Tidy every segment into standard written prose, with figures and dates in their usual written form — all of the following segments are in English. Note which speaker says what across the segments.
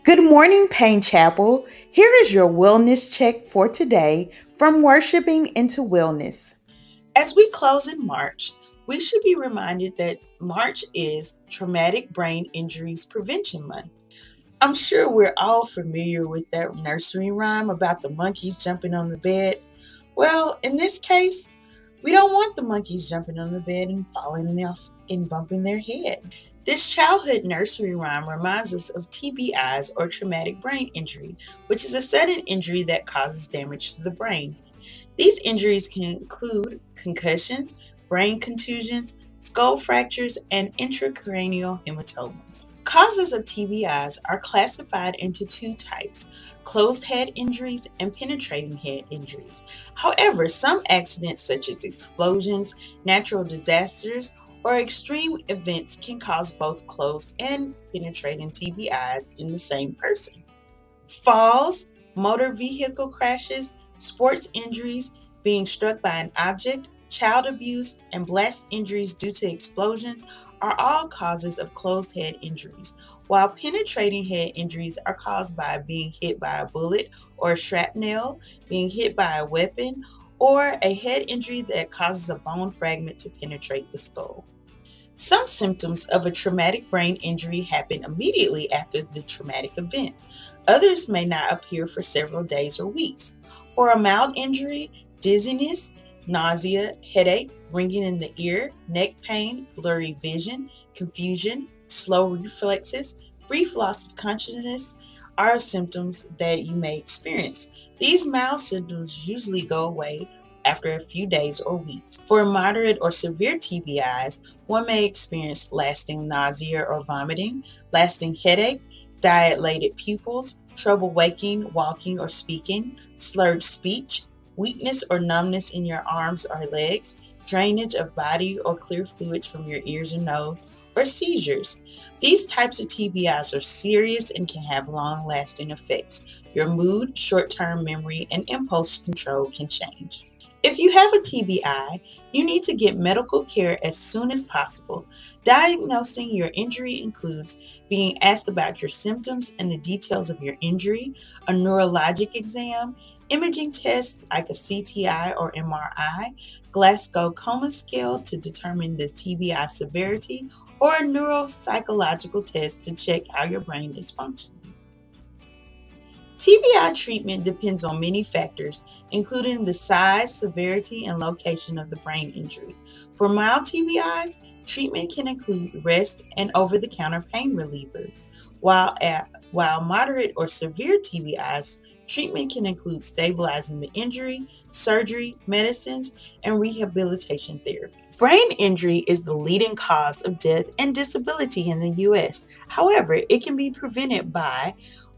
Speaker 1: Good morning, Payne Chapel. Here is your wellness check for today from worshiping into wellness. As we close in March, we should be reminded that March is Traumatic Brain Injuries Prevention Month. I'm sure we're all familiar with that nursery rhyme about the monkeys jumping on the bed. Well, in this case, we don't want the monkeys jumping on the bed and falling off and bumping their head. This childhood nursery rhyme reminds us of TBIs or traumatic brain injury, which is a sudden injury that causes damage to the brain. These injuries can include concussions, brain contusions, skull fractures, and intracranial hematomas. Causes of TBIs are classified into two types: closed head injuries and penetrating head injuries. However, some accidents such as explosions, natural disasters, or extreme events can cause both closed and penetrating TBIs in the same person. Falls, motor vehicle crashes, sports injuries, being struck by an object, child abuse, and blast injuries due to explosions are all causes of closed head injuries, while penetrating head injuries are caused by being hit by a bullet or a shrapnel, being hit by a weapon, or a head injury that causes a bone fragment to penetrate the skull. Some symptoms of a traumatic brain injury happen immediately after the traumatic event. Others may not appear for several days or weeks. For a mild injury, dizziness, nausea, headache, ringing in the ear, neck pain, blurry vision, confusion, slow reflexes, brief loss of consciousness are symptoms that you may experience. These mild symptoms usually go away after a few days or weeks. For moderate or severe TBIs, one may experience lasting nausea or vomiting, lasting headache, dilated pupils, trouble waking, walking, or speaking, slurred speech, weakness or numbness in your arms or legs, drainage of body or clear fluids from your ears or nose, or seizures. These types of TBIs are serious and can have long-lasting effects. Your mood, short-term memory, and impulse control can change. If you have a TBI, you need to get medical care as soon as possible. Diagnosing your injury includes being asked about your symptoms and the details of your injury, a neurologic exam, imaging tests like a CTI or MRI, Glasgow Coma Scale to determine the TBI severity, or a neuropsychological test to check how your brain is functioning. TBI treatment depends on many factors, including the size, severity, and location of the brain injury. For mild TBIs, treatment can include rest and over-the-counter pain relievers, while moderate or severe TBIs, treatment can include stabilizing the injury, surgery, medicines, and rehabilitation therapies. Brain injury is the leading cause of death and disability in the U.S. However, it can be prevented by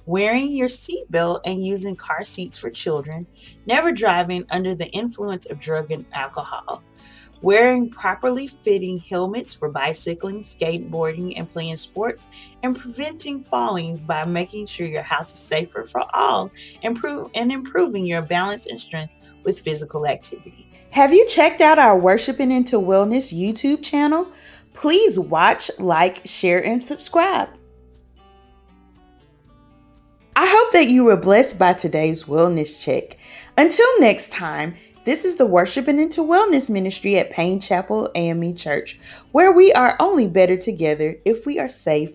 Speaker 1: wearing your seatbelt and using car seats for children, never driving under the influence of drug and alcohol, wearing properly fitting helmets for bicycling, skateboarding, and playing sports, and preventing fallings by making sure your house is safer for all, improving your balance and strength with physical activity. Have you checked out our Worshiping into Wellness YouTube channel? Please watch, like, share, and subscribe. I hope that you were blessed by today's wellness check. Until next time, this is the Worshiping into Wellness ministry at Payne Chapel AME Church, where we are only better together if we are safe